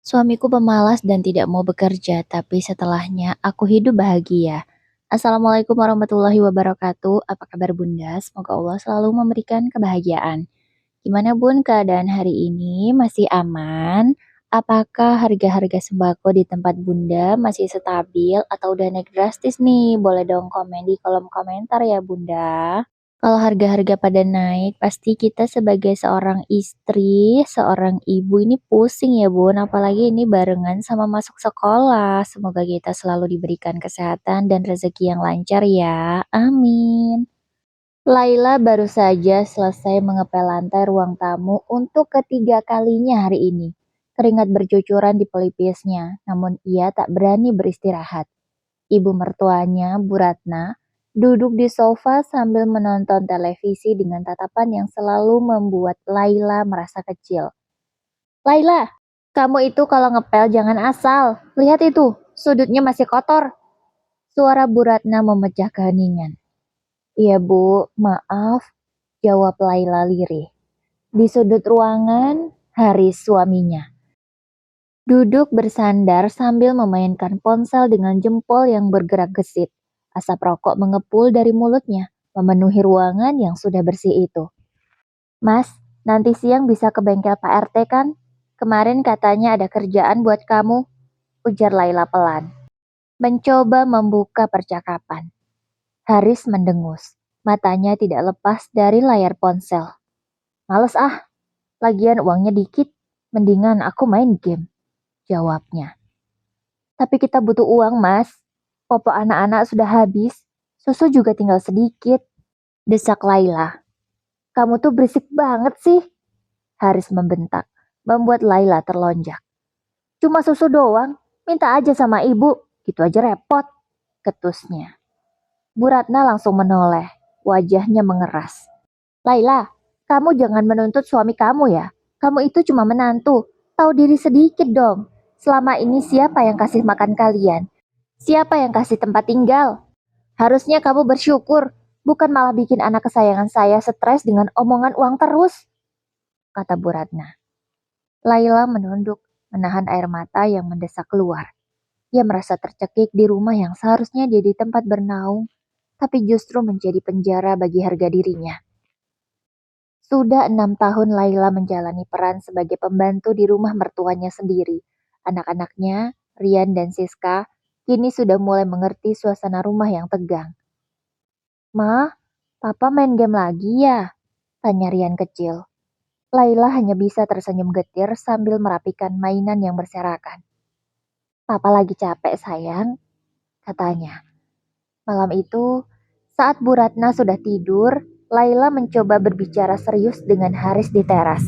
Suamiku pemalas dan tidak mau bekerja, tapi setelahnya aku hidup bahagia. Assalamualaikum warahmatullahi wabarakatuh. Apa kabar Bunda? Semoga Allah selalu memberikan kebahagiaan. Gimana Bun keadaan hari ini? Masih aman? Apakah harga-harga sembako di tempat Bunda masih stabil atau udah naik drastis nih? Boleh dong komen di kolom komentar ya Bunda. Kalau harga-harga pada naik, pasti kita sebagai seorang istri, seorang ibu ini pusing ya Bun, apalagi ini barengan sama masuk sekolah. Semoga kita selalu diberikan kesehatan dan rezeki yang lancar ya. Amin. Laila baru saja selesai mengepel lantai ruang tamu untuk ketiga kalinya hari ini. Keringat bercucuran di pelipisnya, namun ia tak berani beristirahat. Ibu mertuanya, Bu Ratna, duduk di sofa sambil menonton televisi dengan tatapan yang selalu membuat Laila merasa kecil. Laila, kamu itu kalau ngepel jangan asal. Lihat itu, sudutnya masih kotor. Suara Bu Ratna memecah keheningan. Iya Bu, maaf, jawab Laila lirih. Di sudut ruangan, Haris suaminya. Duduk bersandar sambil memainkan ponsel dengan jempol yang bergerak gesit. Asap rokok mengepul dari mulutnya, memenuhi ruangan yang sudah bersih itu. Mas, nanti siang bisa ke bengkel Pak RT kan? Kemarin katanya ada kerjaan buat kamu, ujar Laila pelan. Mencoba membuka percakapan. Haris mendengus. Matanya tidak lepas dari layar ponsel. Males ah, lagian uangnya dikit. Mendingan aku main game, jawabnya. Tapi kita butuh uang, Mas. Popok anak-anak sudah habis. Susu juga tinggal sedikit. Desak Laila. Kamu tuh berisik banget sih. Haris membentak, membuat Laila terlonjak. Cuma susu doang, minta aja sama ibu. Gitu aja repot, ketusnya. Bu Ratna langsung menoleh, wajahnya mengeras. Laila, kamu jangan menuntut suami kamu ya. Kamu itu cuma menantu. Tahu diri sedikit dong. Selama ini siapa yang kasih makan kalian? Siapa yang kasih tempat tinggal? Harusnya kamu bersyukur, bukan malah bikin anak kesayangan saya stres dengan omongan uang terus, kata Bu Ratna. Laila menunduk, menahan air mata yang mendesak keluar. Ia merasa tercekik di rumah yang seharusnya jadi tempat bernaung, tapi justru menjadi penjara bagi harga dirinya. Sudah 6 tahun Laila menjalani peran sebagai pembantu di rumah mertuanya sendiri. Anak-anaknya, Rian dan Siska, kini sudah mulai mengerti suasana rumah yang tegang. Ma, papa main game lagi ya? Tanya Rian kecil. Laila hanya bisa tersenyum getir sambil merapikan mainan yang berserakan. Papa lagi capek sayang, katanya. Malam itu, saat Bu Ratna sudah tidur, Laila mencoba berbicara serius dengan Haris di teras.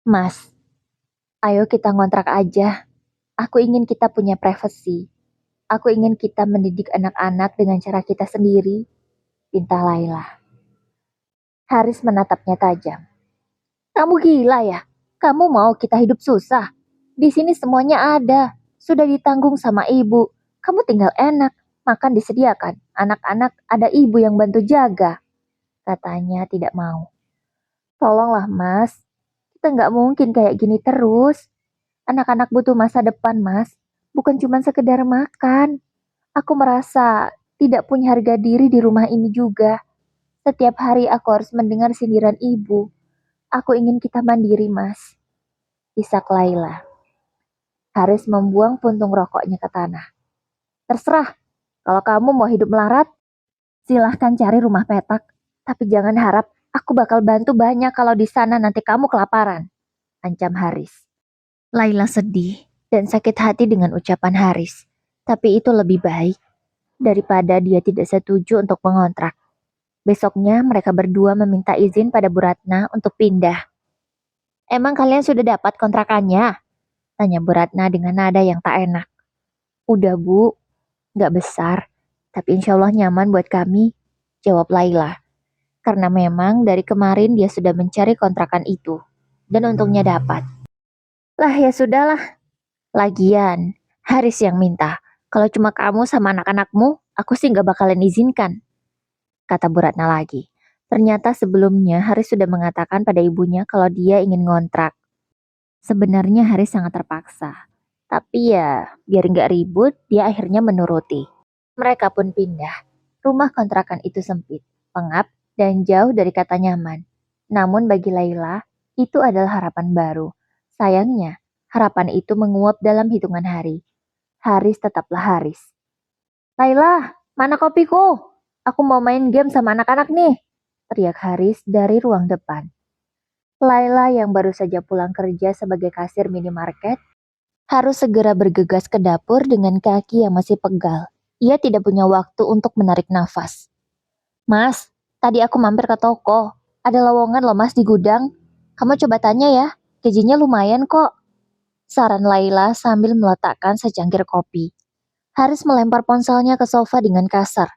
Mas, ayo kita ngontrak aja. Aku ingin kita punya privasi. Aku ingin kita mendidik anak-anak dengan cara kita sendiri, pinta Laila. Haris menatapnya tajam. Kamu gila ya? Kamu mau kita hidup susah? Di sini semuanya ada. Sudah ditanggung sama ibu. Kamu tinggal enak, makan disediakan. Anak-anak ada ibu yang bantu jaga. Katanya tidak mau. Tolonglah mas, kita nggak mungkin kayak gini terus. Anak-anak butuh masa depan mas, bukan cuma sekedar makan. Aku merasa tidak punya harga diri di rumah ini juga. Setiap hari aku harus mendengar sindiran ibu. Aku ingin kita mandiri mas. Isak Laila. Haris membuang puntung rokoknya ke tanah. Terserah, kalau kamu mau hidup melarat, silahkan cari rumah petak. Tapi jangan harap aku bakal bantu banyak kalau di sana nanti kamu kelaparan. Ancam Haris. Laila sedih dan sakit hati dengan ucapan Haris. Tapi itu lebih baik daripada dia tidak setuju untuk mengontrak. Besoknya mereka berdua meminta izin pada Bu Ratna untuk pindah. Emang kalian sudah dapat kontrakannya? Tanya Bu Ratna dengan nada yang tak enak. Udah Bu, gak besar, tapi insya Allah nyaman buat kami, jawab Laila. Karena memang dari kemarin dia sudah mencari kontrakan itu, dan untungnya dapat. Lah ya sudahlah, lagian Haris yang minta. Kalau cuma kamu sama anak-anakmu, aku sih gak bakalan izinkan, kata Bu Ratna lagi. Ternyata sebelumnya Haris sudah mengatakan pada ibunya kalau dia ingin ngontrak. Sebenarnya Haris sangat terpaksa. Tapi ya, biar nggak ribut, dia akhirnya menuruti. Mereka pun pindah. Rumah kontrakan itu sempit, pengap, dan jauh dari kata nyaman. Namun bagi Laila, itu adalah harapan baru. Sayangnya, harapan itu menguap dalam hitungan hari. Haris tetaplah Haris. Laila, mana kopiku? Aku mau main game sama anak-anak nih, teriak Haris dari ruang depan. Laila yang baru saja pulang kerja sebagai kasir minimarket harus segera bergegas ke dapur dengan kaki yang masih pegal. Ia tidak punya waktu untuk menarik nafas. Mas, tadi aku mampir ke toko. Ada lowongan loh mas di gudang. Kamu coba tanya ya, gajinya lumayan kok. Saran Laila sambil meletakkan secangkir kopi. Haris melempar ponselnya ke sofa dengan kasar.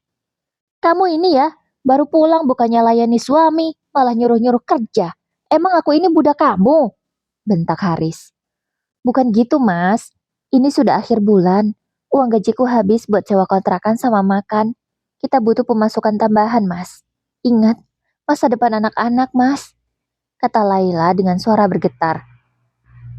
Kamu ini ya, baru pulang bukannya layani suami, malah nyuruh-nyuruh kerja. Emang aku ini budak kamu? Bentak Haris. Bukan gitu mas, ini sudah akhir bulan. Uang gajiku habis buat sewa kontrakan sama makan. Kita butuh pemasukan tambahan mas. Ingat, masa depan anak-anak mas. Kata Laila dengan suara bergetar.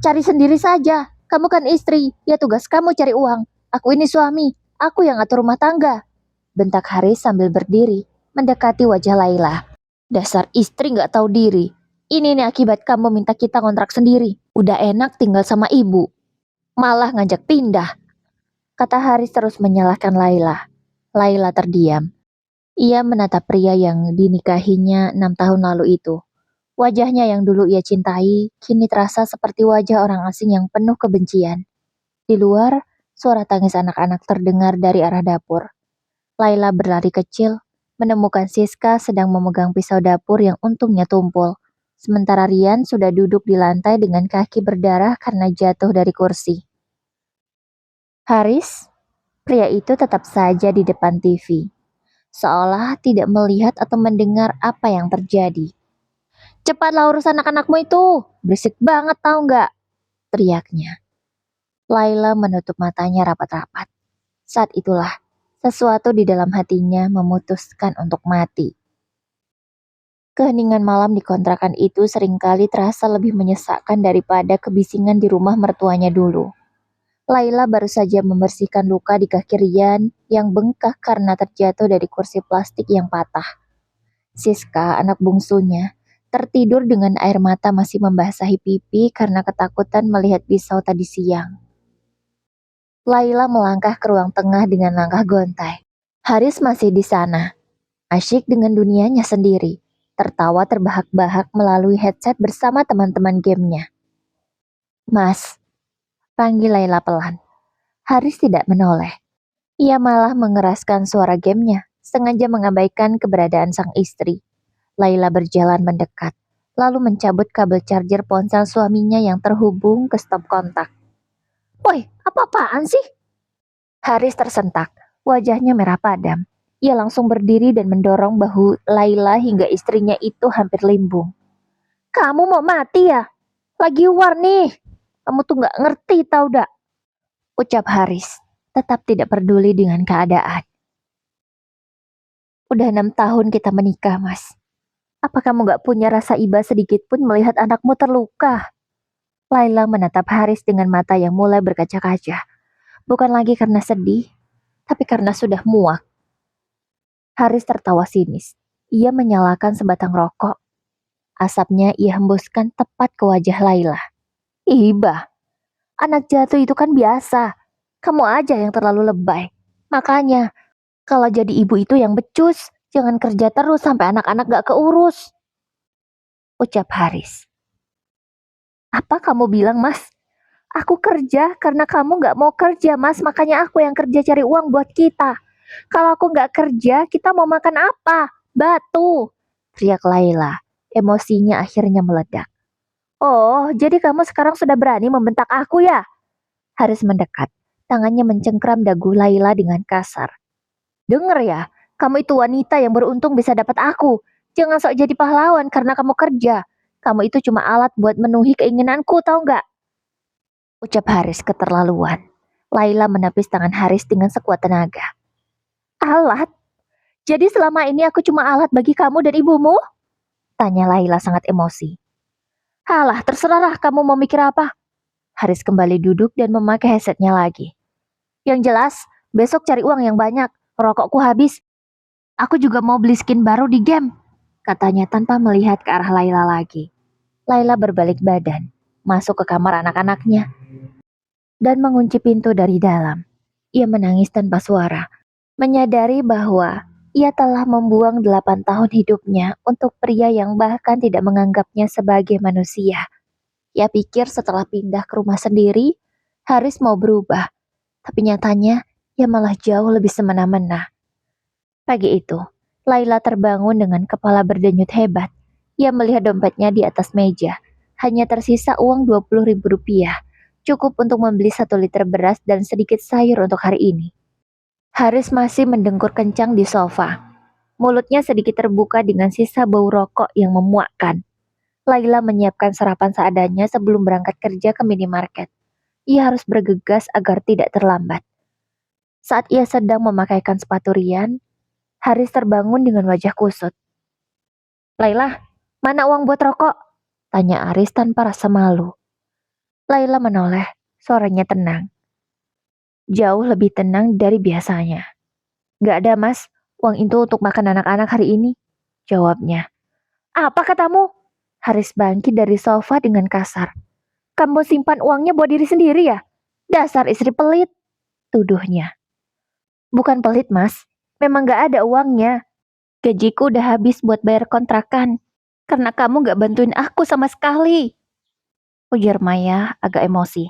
Cari sendiri saja, kamu kan istri, ya tugas kamu cari uang. Aku ini suami, aku yang atur rumah tangga. Bentak Haris sambil berdiri, mendekati wajah Laila. Dasar istri gak tahu diri. Ini nih akibat kamu minta kita kontrak sendiri. Udah enak tinggal sama ibu. Malah ngajak pindah. Kata Haris terus menyalahkan Laila. Laila terdiam. Ia menatap pria yang dinikahinya 6 tahun lalu itu. Wajahnya yang dulu ia cintai, kini terasa seperti wajah orang asing yang penuh kebencian. Di luar, suara tangis anak-anak terdengar dari arah dapur. Laila berlari kecil, menemukan Siska sedang memegang pisau dapur yang untungnya tumpul. Sementara Rian sudah duduk di lantai dengan kaki berdarah karena jatuh dari kursi. Haris, pria itu tetap saja di depan TV, seolah tidak melihat atau mendengar apa yang terjadi. Cepatlah urus anak-anakmu itu, berisik banget tahu nggak? Teriaknya. Laila menutup matanya rapat-rapat. Saat itulah, sesuatu di dalam hatinya memutuskan untuk mati. Keheningan malam di kontrakan itu seringkali terasa lebih menyesakkan daripada kebisingan di rumah mertuanya dulu. Laila baru saja membersihkan luka di kaki Rian yang bengkak karena terjatuh dari kursi plastik yang patah. Siska, anak bungsunya, tertidur dengan air mata masih membasahi pipi karena ketakutan melihat pisau tadi siang. Laila melangkah ke ruang tengah dengan langkah gontai. Haris masih di sana, asyik dengan dunianya sendiri, tertawa terbahak-bahak melalui headset bersama teman-teman gamenya. Mas, panggil Laila pelan. Haris tidak menoleh. Ia malah mengeraskan suara gamenya, sengaja mengabaikan keberadaan sang istri. Laila berjalan mendekat, lalu mencabut kabel charger ponsel suaminya yang terhubung ke stop kontak. Woi, apa-apaan sih? Haris tersentak, wajahnya merah padam. Ia langsung berdiri dan mendorong bahu Laila hingga istrinya itu hampir limbung. Kamu mau mati ya? Lagi war nih. Kamu tuh gak ngerti tau dak? Ucap Haris, tetap tidak peduli dengan keadaan. Udah 6 tahun kita menikah, Mas. Apa kamu gak punya rasa iba sedikit pun melihat anakmu terluka? Laila menatap Haris dengan mata yang mulai berkaca-kaca. Bukan lagi karena sedih, tapi karena sudah muak. Haris tertawa sinis. Ia menyalakan sebatang rokok. Asapnya ia hembuskan tepat ke wajah Laila. Iba, anak jatuh itu kan biasa. Kamu aja yang terlalu lebay. Makanya, kalau jadi ibu itu yang becus, jangan kerja terus sampai anak-anak gak keurus. Ucap Haris. Apa kamu bilang, Mas? Aku kerja karena kamu gak mau kerja, Mas. Makanya aku yang kerja cari uang buat kita. Kalau aku gak kerja, kita mau makan apa? Batu. Teriak Laila. Emosinya akhirnya meledak. Oh, jadi kamu sekarang sudah berani membentak aku ya? Haris mendekat. Tangannya mencengkram dagu Laila dengan kasar. Dengar ya, kamu itu wanita yang beruntung bisa dapat aku. Jangan sok jadi pahlawan karena kamu kerja. Kamu itu cuma alat buat memenuhi keinginanku, tahu nggak? Ucap Haris keterlaluan. Laila menepis tangan Haris dengan sekuat tenaga. Alat? Jadi selama ini aku cuma alat bagi kamu dan ibumu? Tanya Laila sangat emosi. Halah, terserahlah kamu mau mikir apa. Haris kembali duduk dan memakai headsetnya lagi. Yang jelas, besok cari uang yang banyak. Rokokku habis. Aku juga mau beli skin baru di game, katanya tanpa melihat ke arah Laila lagi. Laila berbalik badan, masuk ke kamar anak-anaknya, dan mengunci pintu dari dalam. Ia menangis tanpa suara, menyadari bahwa ia telah membuang 8 tahun hidupnya untuk pria yang bahkan tidak menganggapnya sebagai manusia. Ia pikir setelah pindah ke rumah sendiri, Haris mau berubah, tapi nyatanya ia malah jauh lebih semena-mena. Pagi itu, Laila terbangun dengan kepala berdenyut hebat. Ia melihat dompetnya di atas meja. Hanya tersisa uang 20.000 rupiah, cukup untuk membeli 1 liter beras dan sedikit sayur untuk hari ini. Haris masih mendengkur kencang di sofa. Mulutnya sedikit terbuka dengan sisa bau rokok yang memuakkan. Laila menyiapkan sarapan seadanya sebelum berangkat kerja ke minimarket. Ia harus bergegas agar tidak terlambat. Saat ia sedang memakaikan sepatu Rian, Haris terbangun dengan wajah kusut. Laila, mana uang buat rokok? Tanya Aris tanpa rasa malu. Laila menoleh, suaranya tenang. Jauh lebih tenang dari biasanya. Gak ada mas, uang itu untuk makan anak-anak hari ini. Jawabnya. Apa katamu? Haris bangkit dari sofa dengan kasar. Kamu simpan uangnya buat diri sendiri ya? Dasar istri pelit, tuduhnya. Bukan pelit mas, memang gak ada uangnya. Gajiku udah habis buat bayar kontrakan. Karena kamu gak bantuin aku sama sekali. Ujar Maya agak emosi.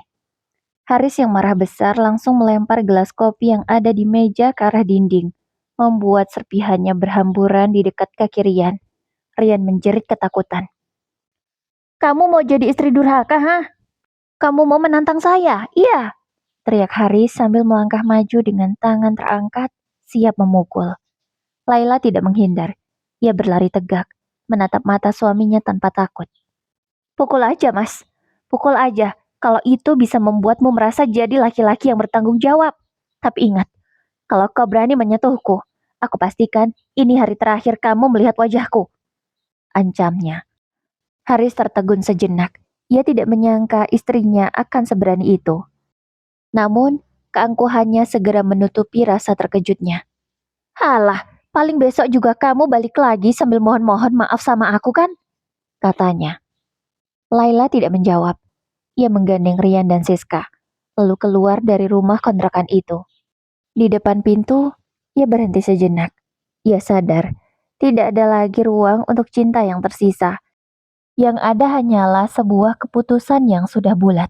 Haris yang marah besar langsung melempar gelas kopi yang ada di meja ke arah dinding. Membuat serpihannya berhamburan di dekat kaki Rian. Rian menjerit ketakutan. Kamu mau jadi istri durhaka, ha? Kamu mau menantang saya? Iya. Teriak Haris sambil melangkah maju dengan tangan terangkat, siap memukul. Laila tidak menghindar. Ia berlari tegak, menatap mata suaminya tanpa takut. Pukul aja, mas. Pukul aja. Kalau itu bisa membuatmu merasa jadi laki-laki yang bertanggung jawab. Tapi ingat, kalau kau berani menyentuhku, aku pastikan ini hari terakhir kamu melihat wajahku. Ancamnya. Haris tertegun sejenak. Ia tidak menyangka istrinya akan seberani itu. Namun, keangkuhannya segera menutupi rasa terkejutnya. Halah, paling besok juga kamu balik lagi sambil mohon-mohon maaf sama aku kan? Katanya. Laila tidak menjawab. Ia menggandeng Rian dan Siska, lalu keluar dari rumah kontrakan itu. Di depan pintu, ia berhenti sejenak. Ia sadar, tidak ada lagi ruang untuk cinta yang tersisa. Yang ada hanyalah sebuah keputusan yang sudah bulat.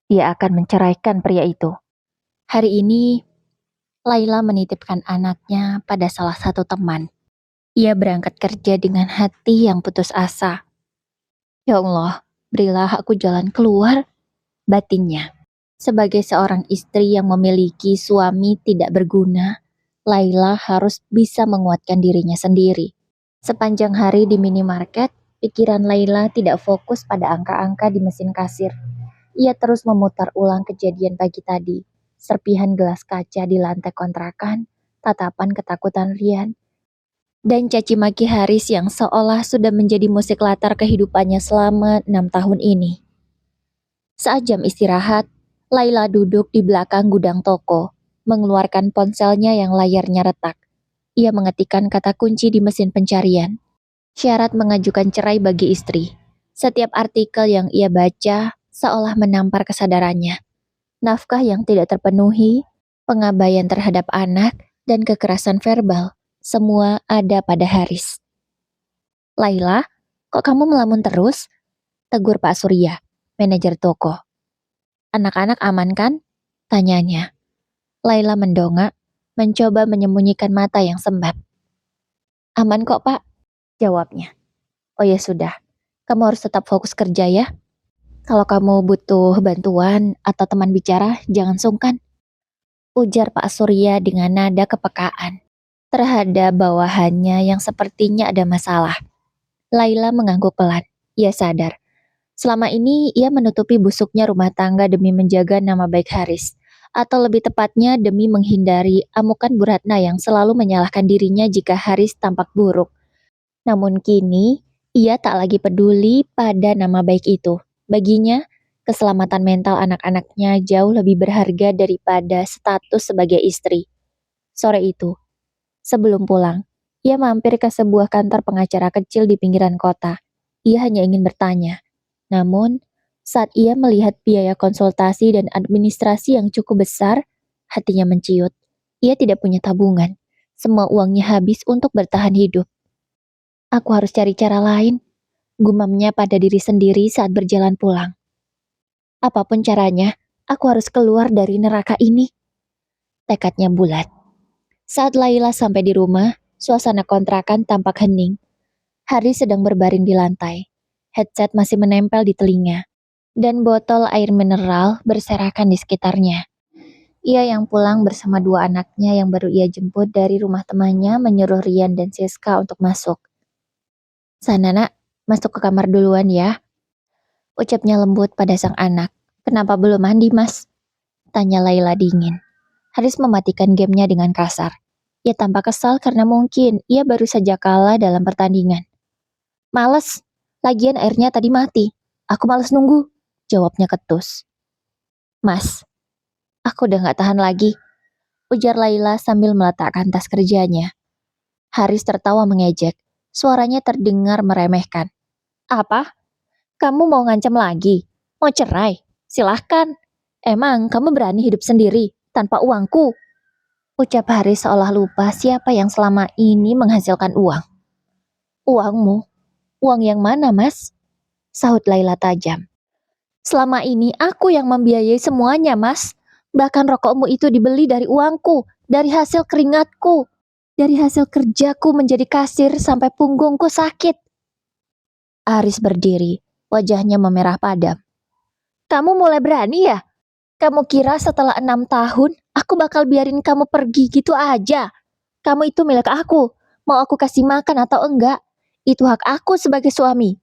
Ia akan menceraikan pria itu. Hari ini, Laila menitipkan anaknya pada salah satu teman. Ia berangkat kerja dengan hati yang putus asa. Ya Allah, berilah aku jalan keluar, batinnya. Sebagai seorang istri yang memiliki suami tidak berguna, Laila harus bisa menguatkan dirinya sendiri. Sepanjang hari di minimarket, pikiran Laila tidak fokus pada angka-angka di mesin kasir. Ia terus memutar ulang kejadian pagi tadi. Serpihan gelas kaca di lantai kontrakan, tatapan ketakutan Rian, dan caci maki Haris yang seolah sudah menjadi musik latar kehidupannya selama 6 tahun ini. Saat jam istirahat, Laila duduk di belakang gudang toko, mengeluarkan ponselnya yang layarnya retak. Ia mengetikkan kata kunci di mesin pencarian. Syarat mengajukan cerai bagi istri. Setiap artikel yang ia baca seolah menampar kesadarannya. Nafkah yang tidak terpenuhi, pengabaian terhadap anak, dan kekerasan verbal, semua ada pada Haris. Laila, kok kamu melamun terus? Tegur Pak Surya, manajer toko. Anak-anak aman kan? Tanyanya. Laila mendongak, mencoba menyembunyikan mata yang sembab. Aman kok Pak, jawabnya. Oh ya sudah, kamu harus tetap fokus kerja ya. Kalau kamu butuh bantuan atau teman bicara, jangan sungkan. Ujar Pak Surya dengan nada kepekaan terhadap bawahannya yang sepertinya ada masalah. Laila mengangguk pelan. Ia sadar. Selama ini ia menutupi busuknya rumah tangga demi menjaga nama baik Haris. Atau lebih tepatnya demi menghindari amukan Bu Ratna yang selalu menyalahkan dirinya jika Haris tampak buruk. Namun kini, ia tak lagi peduli pada nama baik itu. Baginya, Keselamatan mental anak-anaknya jauh lebih berharga daripada status sebagai istri. Sore itu, sebelum pulang, ia mampir ke sebuah kantor pengacara kecil di pinggiran kota. Ia hanya ingin bertanya. Namun, saat ia melihat biaya konsultasi dan administrasi yang cukup besar, hatinya menciut. Ia tidak punya tabungan. Semua uangnya habis untuk bertahan hidup. Aku harus cari cara lain, gumamnya pada diri sendiri saat berjalan pulang. Apapun caranya, aku harus keluar dari neraka ini. Tekadnya bulat. Saat Laila sampai di rumah, suasana kontrakan tampak hening. Haris sedang berbaring di lantai. Headset masih menempel di telinga. Dan botol air mineral berserakan di sekitarnya. Ia yang pulang bersama dua anaknya yang baru ia jemput dari rumah temannya menyuruh Rian dan Siska untuk masuk. Sana nak, masuk ke kamar duluan ya. Ucapnya lembut pada sang anak. Kenapa belum mandi mas? Tanya Laila dingin. Haris mematikan gamenya dengan kasar. Ia tampak kesal karena mungkin ia baru saja kalah dalam pertandingan. Males, lagian airnya tadi mati. Aku males nunggu, jawabnya ketus. Mas, aku udah gak tahan lagi, ujar Laila sambil meletakkan tas kerjanya. Haris tertawa mengejek, suaranya terdengar meremehkan. Apa? Kamu mau ngancam lagi? Mau cerai? Silahkan. Emang kamu berani hidup sendiri, tanpa uangku? Ucap Haris seolah lupa siapa yang selama ini menghasilkan uang. Uangmu? Uang yang mana, Mas? Sahut Laila tajam. Selama ini aku yang membiayai semuanya, Mas. Bahkan rokokmu itu dibeli dari uangku, dari hasil keringatku, dari hasil kerjaku menjadi kasir sampai punggungku sakit. Haris berdiri, wajahnya memerah padam. Kamu mulai berani ya? Kamu kira setelah 6 tahun, aku bakal biarin kamu pergi gitu aja? Kamu itu milik aku. Mau aku kasih makan atau enggak, itu hak aku sebagai suami.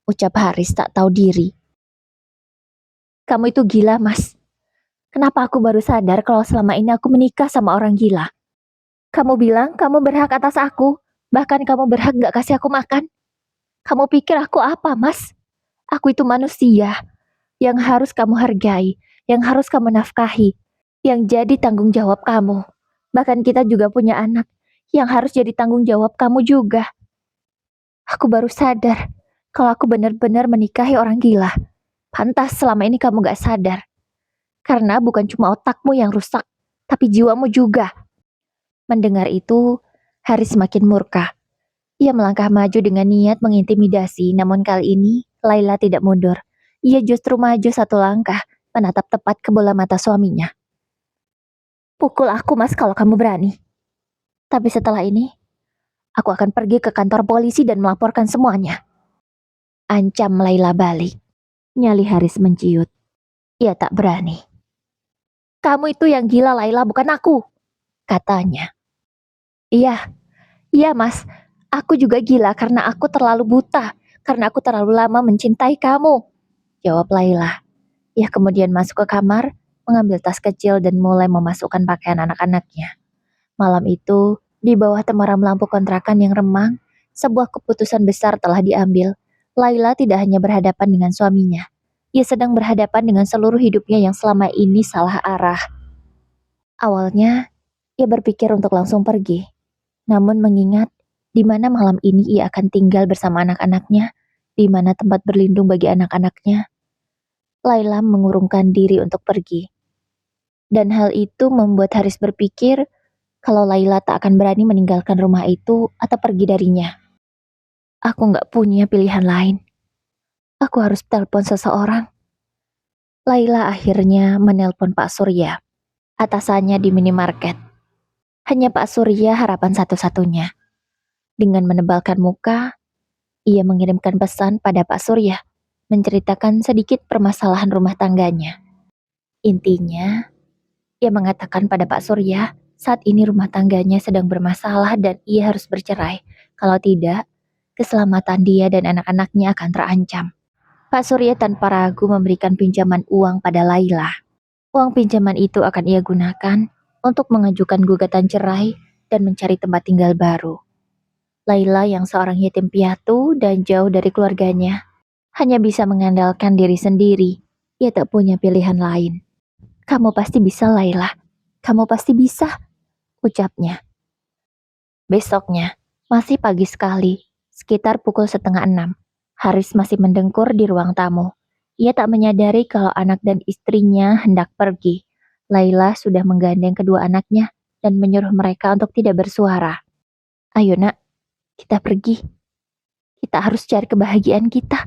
Ucap Haris tak tahu diri. Kamu itu gila, Mas. Kenapa aku baru sadar kalau selama ini aku menikah sama orang gila? Kamu bilang kamu berhak atas aku, bahkan kamu berhak gak kasih aku makan. Kamu pikir aku apa, Mas? Aku itu manusia yang harus kamu hargai, yang harus kamu nafkahi, yang jadi tanggung jawab kamu. Bahkan kita juga punya anak yang harus jadi tanggung jawab kamu juga. Aku baru sadar kalau aku benar-benar menikahi orang gila. Pantas selama ini kamu gak sadar. Karena bukan cuma otakmu yang rusak, tapi jiwamu juga. Mendengar itu, Haris semakin murka. Ia melangkah maju dengan niat mengintimidasi, namun kali ini Laila tidak mundur. Ia justru maju satu langkah, menatap tepat ke bola mata suaminya. Pukul aku, Mas, kalau kamu berani. Tapi setelah ini, aku akan pergi ke kantor polisi dan melaporkan semuanya. Ancam Laila balik. Nyali Haris menciut. Ia tak berani. Kamu itu yang gila, Laila, bukan aku, katanya. Iya, Mas. Aku juga gila karena aku terlalu buta. Karena aku terlalu lama mencintai kamu, jawab Laila. Ia kemudian masuk ke kamar, mengambil tas kecil dan mulai memasukkan pakaian anak-anaknya. Malam itu, di bawah temaram lampu kontrakan yang remang, sebuah keputusan besar telah diambil. Laila tidak hanya berhadapan dengan suaminya. Ia sedang berhadapan dengan seluruh hidupnya yang selama ini salah arah. Awalnya, ia berpikir untuk langsung pergi. Namun mengingat di mana malam ini ia akan tinggal bersama anak-anaknya, di mana tempat berlindung bagi anak-anaknya, Laila mengurungkan diri untuk pergi. Dan hal itu membuat Haris berpikir kalau Laila tak akan berani meninggalkan rumah itu atau pergi darinya. Aku gak punya pilihan lain. Aku harus telepon seseorang. Laila akhirnya menelpon Pak Surya, atasannya di minimarket. Hanya Pak Surya harapan satu-satunya. Dengan menebalkan muka, ia mengirimkan pesan pada Pak Surya, menceritakan sedikit permasalahan rumah tangganya. Intinya, ia mengatakan pada Pak Surya, saat ini rumah tangganya sedang bermasalah dan ia harus bercerai. Kalau tidak, keselamatan dia dan anak-anaknya akan terancam. Pak Surya tanpa ragu memberikan pinjaman uang pada Laila. Uang pinjaman itu akan ia gunakan untuk mengajukan gugatan cerai dan mencari tempat tinggal baru. Laila yang seorang yatim piatu dan jauh dari keluarganya, hanya bisa mengandalkan diri sendiri. Ia tak punya pilihan lain. Kamu pasti bisa, Laila. Kamu pasti bisa, ucapnya. Besoknya, masih pagi sekali, sekitar pukul 5:30. Haris masih mendengkur di ruang tamu. Ia tak menyadari kalau anak dan istrinya hendak pergi. Laila sudah menggandeng kedua anaknya dan menyuruh mereka untuk tidak bersuara. Ayo nak, kita pergi. Kita harus cari kebahagiaan kita,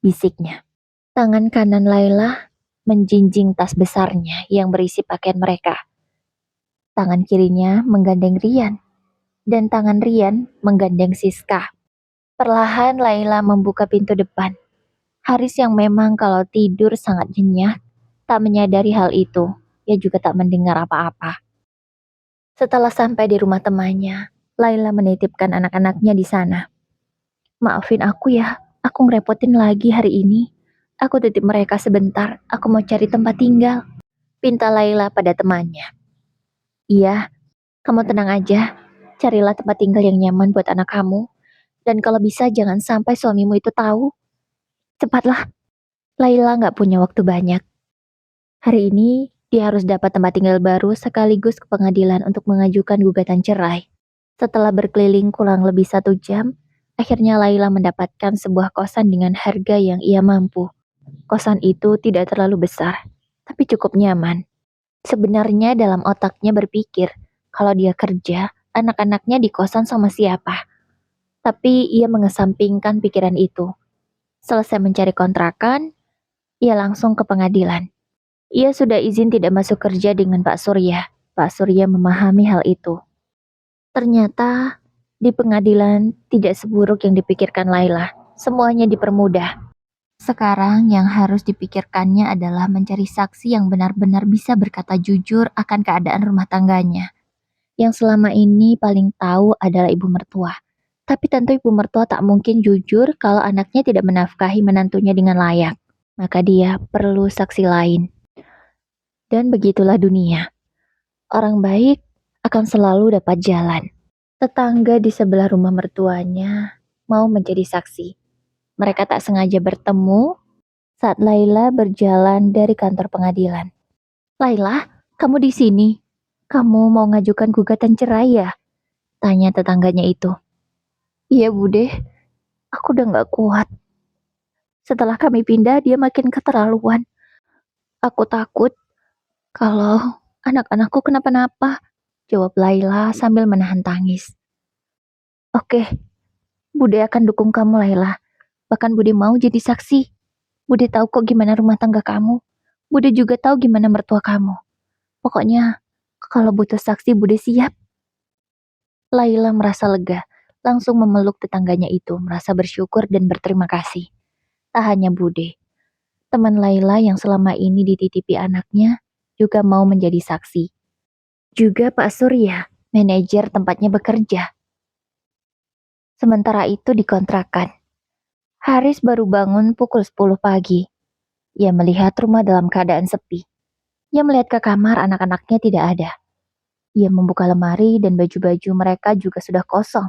bisiknya. Tangan kanan Laila menjinjing tas besarnya yang berisi pakaian mereka. Tangan kirinya menggandeng Rian, dan tangan Rian menggandeng Siska. Perlahan Laila membuka pintu depan. Haris yang memang kalau tidur sangat nyenyak, tak menyadari hal itu. Ia juga tak mendengar apa-apa. Setelah sampai di rumah temannya, Laila menitipkan anak-anaknya di sana. Maafin aku ya, aku ngerepotin lagi hari ini. Aku titip mereka sebentar, aku mau cari tempat tinggal. Pinta Laila pada temannya. Iya, kamu tenang aja. Carilah tempat tinggal yang nyaman buat anak kamu. Dan kalau bisa jangan sampai suamimu itu tahu. Cepatlah, Laila nggak punya waktu banyak. Hari ini, dia harus dapat tempat tinggal baru sekaligus ke pengadilan untuk mengajukan gugatan cerai. Setelah berkeliling kurang lebih 1 jam, akhirnya Laila mendapatkan sebuah kosan dengan harga yang ia mampu. Kosan itu tidak terlalu besar, tapi cukup nyaman. Sebenarnya dalam otaknya berpikir, kalau dia kerja, anak-anaknya di kosan sama siapa. Tapi ia mengesampingkan pikiran itu. Selesai mencari kontrakan, ia langsung ke pengadilan. Ia sudah izin tidak masuk kerja dengan Pak Surya. Pak Surya memahami hal itu. Ternyata di pengadilan tidak seburuk yang dipikirkan Laila. Semuanya dipermudah. Sekarang yang harus dipikirkannya adalah mencari saksi yang benar-benar bisa berkata jujur akan keadaan rumah tangganya. Yang selama ini paling tahu adalah ibu mertua. Tapi tentu ibu mertua tak mungkin jujur kalau anaknya tidak menafkahi menantunya dengan layak. Maka dia perlu saksi lain. Dan begitulah dunia. Orang baik akan selalu dapat jalan. Tetangga di sebelah rumah mertuanya mau menjadi saksi. Mereka tak sengaja bertemu saat Laila berjalan dari kantor pengadilan. Laila, kamu di sini? Kamu mau ngajukan gugatan cerai ya? Tanya tetangganya itu. Iya bude, aku udah gak kuat. Setelah kami pindah, dia makin keterlaluan. Aku takut kalau anak-anakku kenapa-napa, jawab Laila sambil menahan tangis. Oke, Bude akan dukung kamu Laila. Bahkan Bude mau jadi saksi. Bude tahu kok gimana rumah tangga kamu. Bude juga tahu gimana mertua kamu. Pokoknya, kalau butuh saksi Bude siap. Laila merasa lega, langsung memeluk tetangganya itu, merasa bersyukur dan berterima kasih. Tak hanya Bude, teman Laila yang selama ini dititipi anaknya juga mau menjadi saksi. Juga Pak Surya, manajer tempatnya bekerja. Sementara itu dikontrakan. Haris baru bangun pukul 10 pagi. Ia melihat rumah dalam keadaan sepi. Ia melihat ke kamar anak-anaknya tidak ada. Ia membuka lemari dan baju-baju mereka juga sudah kosong.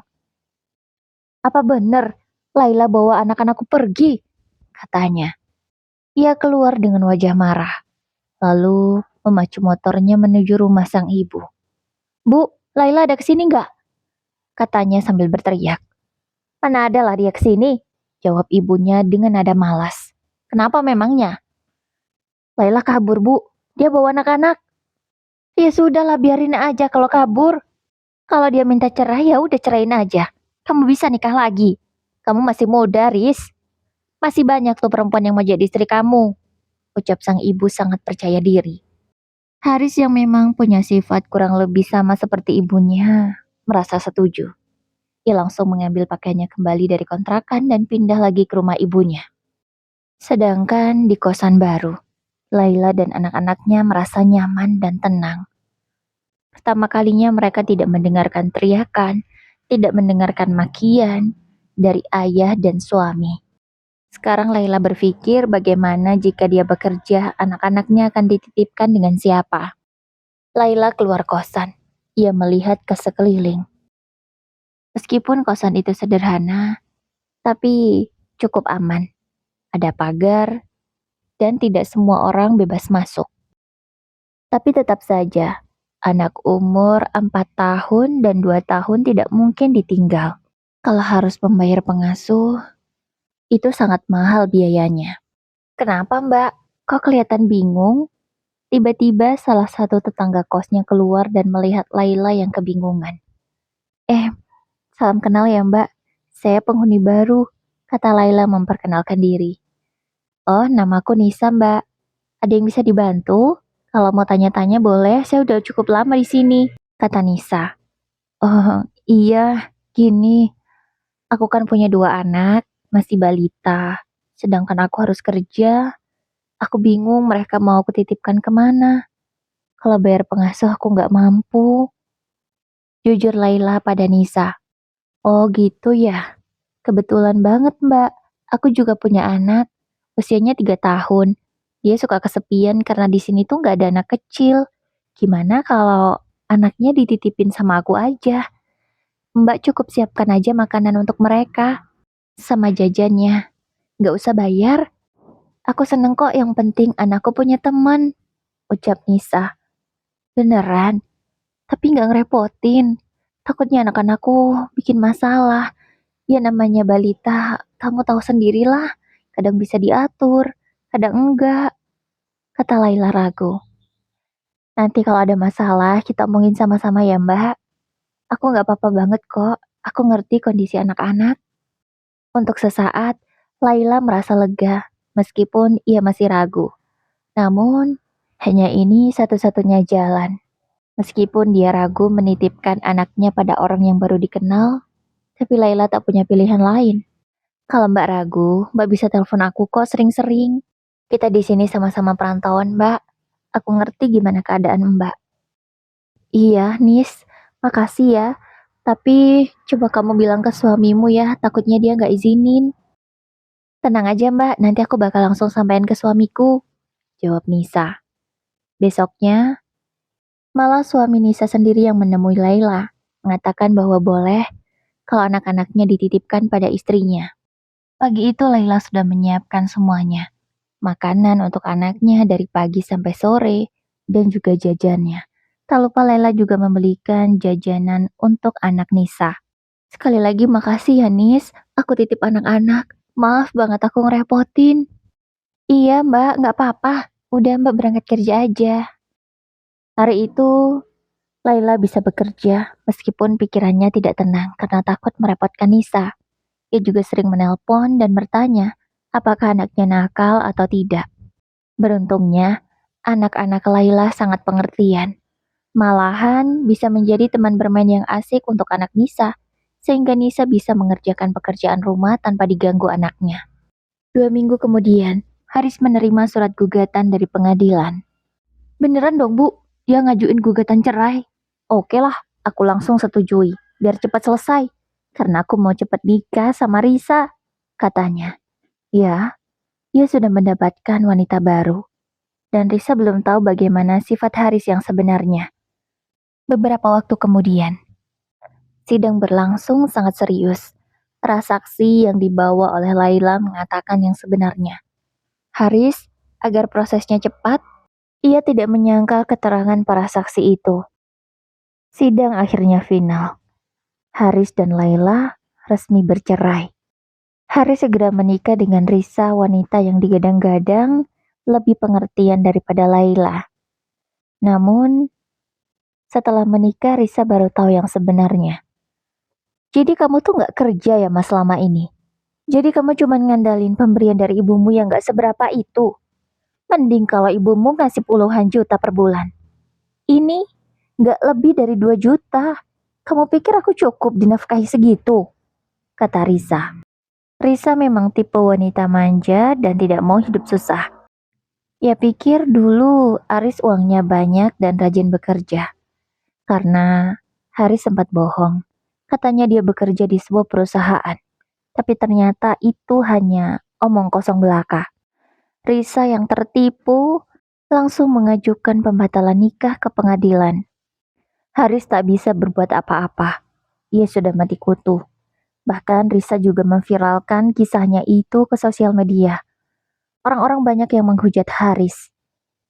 Apa benar Laila bawa anak-anakku pergi? Katanya. Ia keluar dengan wajah marah. Lalu memacu motornya menuju rumah sang ibu. Bu, Laila ada kesini nggak? Katanya sambil berteriak. Mana ada lah dia kesini? Jawab ibunya dengan nada malas. Kenapa memangnya? Laila kabur bu, dia bawa anak-anak. Ya sudahlah biarin aja kalau kabur. Kalau dia minta cerai ya udah cerain aja. Kamu bisa nikah lagi. Kamu masih muda, Riz. Masih banyak tuh perempuan yang mau jadi istri kamu. Ucap sang ibu sangat percaya diri. Haris yang memang punya sifat kurang lebih sama seperti ibunya, merasa setuju. Ia langsung mengambil pakaiannya kembali dari kontrakan dan pindah lagi ke rumah ibunya. Sedangkan di kosan baru, Laila dan anak-anaknya merasa nyaman dan tenang. Pertama kalinya mereka tidak mendengarkan teriakan, tidak mendengarkan makian dari ayah dan suami. Sekarang Laila berpikir bagaimana jika dia bekerja, anak-anaknya akan dititipkan dengan siapa. Laila keluar kosan. Ia melihat ke sekeliling. Meskipun kosan itu sederhana, tapi cukup aman. Ada pagar, dan tidak semua orang bebas masuk. Tapi tetap saja, anak umur 4 tahun dan 2 tahun tidak mungkin ditinggal. Kalau harus membayar pengasuh, itu sangat mahal biayanya. Kenapa Mbak? Kok kelihatan bingung? Tiba-tiba salah satu tetangga kosnya keluar dan melihat Laila yang kebingungan. Eh, salam kenal ya Mbak. Saya penghuni baru, kata Laila memperkenalkan diri. Oh, namaku Nisa Mbak. Ada yang bisa dibantu? Kalau mau tanya-tanya boleh, saya udah cukup lama di sini, kata Nisa. Oh, iya, gini. Aku kan punya 2 anak, masih balita. Sedangkan aku harus kerja. Aku bingung mereka mau kutitipkan kemana. Kalau bayar pengasuh aku nggak mampu. Jujur Laila pada Nisa. Oh gitu ya. Kebetulan banget Mbak. Aku juga punya anak. Usianya 3 tahun. Dia suka kesepian karena di sini tuh nggak ada anak kecil. Gimana kalau anaknya dititipin sama aku aja? Mbak cukup siapkan aja makanan untuk mereka. Sama jajannya. Nggak usah bayar. Aku seneng kok, yang penting anakku punya teman, ucap Nisa. Beneran? Tapi nggak ngerepotin. Takutnya anak-anakku bikin masalah. Ya namanya balita, kamu tahu sendirilah. Kadang bisa diatur, kadang enggak, kata Laila ragu. Nanti kalau ada masalah, kita omongin sama-sama ya mbak. Aku nggak apa-apa banget kok. Aku ngerti kondisi anak-anak. Untuk sesaat, Laila merasa lega, meskipun ia masih ragu. Namun, hanya ini satu-satunya jalan. Meskipun dia ragu menitipkan anaknya pada orang yang baru dikenal, tapi Laila tak punya pilihan lain. Kalau Mbak ragu, Mbak bisa telepon aku kok sering-sering. Kita di sini sama-sama perantauan, Mbak. Aku ngerti gimana keadaan Mbak. Iya, Nis. Makasih ya. Tapi coba kamu bilang ke suamimu ya, takutnya dia nggak izinin. Tenang aja Mbak, nanti aku bakal langsung sampaikan ke suamiku, jawab Nisa. Besoknya, malah suami Nisa sendiri yang menemui Laila, mengatakan bahwa boleh kalau anak-anaknya dititipkan pada istrinya. Pagi itu Laila sudah menyiapkan semuanya. Makanan untuk anaknya dari pagi sampai sore, dan juga jajannya. Tak lupa Laila juga membelikan jajanan untuk anak Nisa. Sekali lagi makasih ya Nis, aku titip anak-anak. Maaf banget aku ngerepotin. Iya mbak, nggak apa-apa. Udah mbak berangkat kerja aja. Hari itu, Laila bisa bekerja meskipun pikirannya tidak tenang karena takut merepotkan Nisa. Ia juga sering menelpon dan bertanya apakah anaknya nakal atau tidak. Beruntungnya, anak-anak Laila sangat pengertian. Malahan bisa menjadi teman bermain yang asik untuk anak Nisa, sehingga Nisa bisa mengerjakan pekerjaan rumah tanpa diganggu anaknya. 2 minggu kemudian, Haris menerima surat gugatan dari pengadilan. Beneran dong bu, dia ngajuin gugatan cerai. Oke lah, aku langsung setujui, biar cepat selesai. Karena aku mau cepat nikah sama Risa, katanya. Ya, ia sudah mendapatkan wanita baru. Dan Risa belum tahu bagaimana sifat Haris yang sebenarnya. Beberapa waktu kemudian, sidang berlangsung sangat serius. Para saksi yang dibawa oleh Laila mengatakan yang sebenarnya. Haris, agar prosesnya cepat, ia tidak menyangkal keterangan para saksi itu. Sidang akhirnya final. Haris dan Laila resmi bercerai. Haris segera menikah dengan Risa, wanita yang digadang-gadang lebih pengertian daripada Laila. Namun, setelah menikah Risa baru tahu yang sebenarnya. Jadi kamu tuh nggak kerja ya mas selama ini? Jadi kamu cuma ngandalin pemberian dari ibumu yang nggak seberapa itu? Mending kalau ibumu ngasih puluhan juta per bulan. Ini nggak lebih dari 2 juta. Kamu pikir aku cukup dinafkahi segitu? Kata Risa. Risa memang tipe wanita manja dan tidak mau hidup susah. Ya pikir dulu Aris uangnya banyak dan rajin bekerja. Karena Haris sempat bohong. Katanya dia bekerja di sebuah perusahaan. Tapi ternyata itu hanya omong kosong belaka. Risa yang tertipu langsung mengajukan pembatalan nikah ke pengadilan. Haris tak bisa berbuat apa-apa. Ia sudah mati kutu. Bahkan Risa juga memviralkan kisahnya itu ke sosial media. Orang-orang banyak yang menghujat Haris.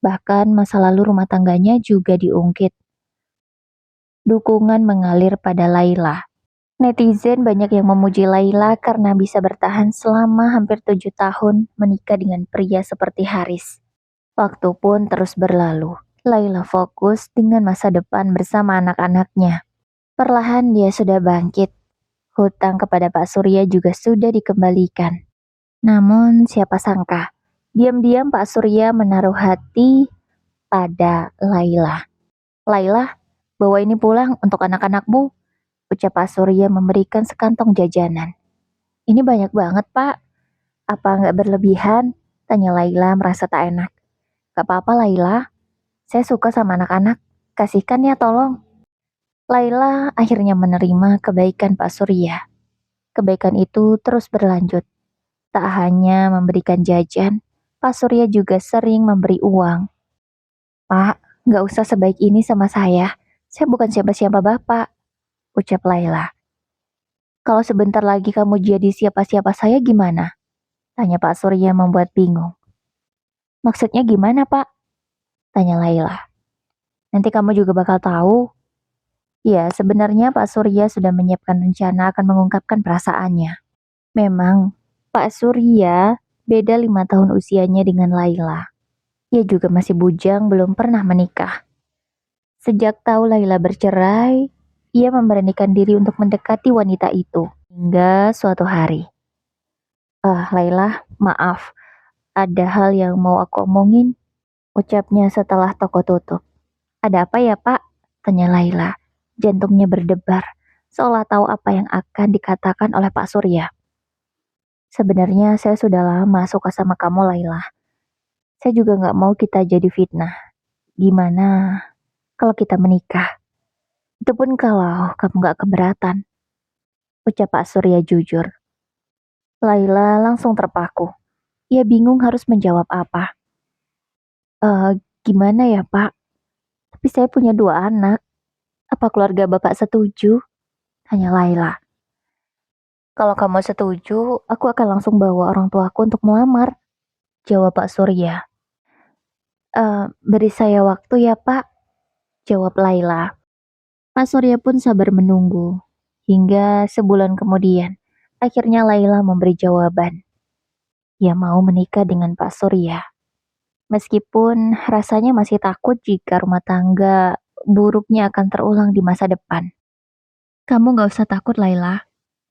Bahkan masa lalu rumah tangganya juga diungkit. Dukungan mengalir pada Laila. Netizen banyak yang memuji Laila karena bisa bertahan selama hampir 7 tahun menikah dengan pria seperti Haris. Waktu pun terus berlalu. Laila fokus dengan masa depan bersama anak-anaknya. Perlahan dia sudah bangkit. Hutang kepada Pak Surya juga sudah dikembalikan. Namun siapa sangka, diam-diam Pak Surya menaruh hati pada Laila. Laila, bawa ini pulang untuk anak-anakmu, ucap Pak Surya memberikan sekantong jajanan. Ini banyak banget, Pak. Apa nggak berlebihan? Tanya Laila merasa tak enak. Gak apa-apa, Laila. Saya suka sama anak-anak. Kasihkan ya, tolong. Laila akhirnya menerima kebaikan Pak Surya. Kebaikan itu terus berlanjut. Tak hanya memberikan jajan, Pak Surya juga sering memberi uang. Pak, nggak usah sebaik ini sama saya. Saya bukan siapa-siapa Bapak, ucap Laila. Kalau sebentar lagi kamu jadi siapa-siapa saya gimana? Tanya Pak Surya membuat bingung. Maksudnya gimana, Pak? Tanya Laila. Nanti kamu juga bakal tahu. Ya, sebenarnya Pak Surya sudah menyiapkan rencana akan mengungkapkan perasaannya. Memang, Pak Surya beda 5 tahun usianya dengan Laila. Ia juga masih bujang, belum pernah menikah. Sejak tahu Laila bercerai, ia memberanikan diri untuk mendekati wanita itu. Hingga suatu hari. Laila, maaf. Ada hal yang mau aku omongin, ucapnya setelah toko tutup. Ada apa ya, Pak? Tanya Laila. Jantungnya berdebar, seolah tahu apa yang akan dikatakan oleh Pak Surya. Sebenarnya saya sudah lama suka sama kamu, Laila. Saya juga nggak mau kita jadi fitnah. Gimana kalau kita menikah? Itu pun kalau kamu nggak keberatan, ucap Pak Surya jujur. Laila langsung terpaku. Ia bingung harus menjawab apa. Gimana ya, Pak? Tapi saya punya 2 anak. Apa keluarga Bapak setuju? Tanya Laila. Kalau kamu setuju, aku akan langsung bawa orang tuaku untuk melamar, jawab Pak Surya. Beri saya waktu ya, Pak, jawab Laila. Pak Surya pun sabar menunggu. Hingga sebulan kemudian, akhirnya Laila memberi jawaban. Ia mau menikah dengan Pak Surya. Meskipun rasanya masih takut jika rumah tangga buruknya akan terulang di masa depan. Kamu gak usah takut, Laila.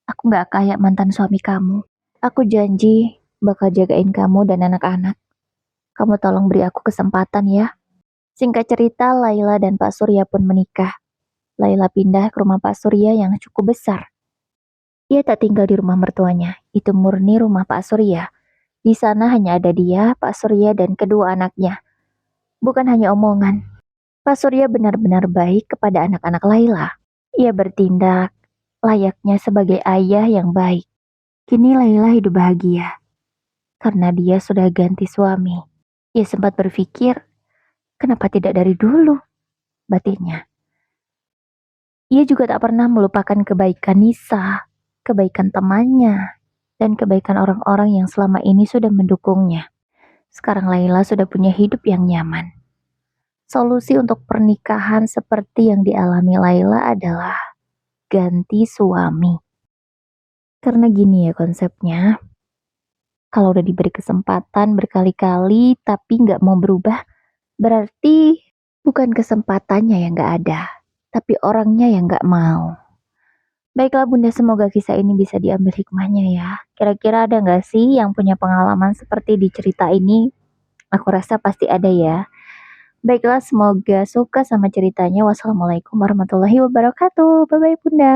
Aku gak kayak mantan suami kamu. Aku janji bakal jagain kamu dan anak-anak. Kamu tolong beri aku kesempatan ya. Singkat cerita, Laila dan Pak Surya pun menikah. Laila pindah ke rumah Pak Surya yang cukup besar. Ia tak tinggal di rumah mertuanya, itu murni rumah Pak Surya. Di sana hanya ada dia, Pak Surya, dan kedua anaknya. Bukan hanya omongan. Pak Surya benar-benar baik kepada anak-anak Laila. Ia bertindak layaknya sebagai ayah yang baik. Kini Laila hidup bahagia karena dia sudah ganti suami. Ia sempat berpikir, kenapa tidak dari dulu? Batinnya. Ia juga tak pernah melupakan kebaikan Nisa, kebaikan temannya, dan kebaikan orang-orang yang selama ini sudah mendukungnya. Sekarang Laila sudah punya hidup yang nyaman. Solusi untuk pernikahan seperti yang dialami Laila adalah ganti suami. Karena gini ya konsepnya, kalau udah diberi kesempatan berkali-kali tapi nggak mau berubah, berarti bukan kesempatannya yang nggak ada, tapi orangnya yang nggak mau. Baiklah Bunda, semoga kisah ini bisa diambil hikmahnya ya. Kira-kira ada nggak sih yang punya pengalaman seperti di cerita ini? Aku rasa pasti ada ya. Baiklah, semoga suka sama ceritanya. Wassalamualaikum warahmatullahi wabarakatuh. Bye-bye Bunda.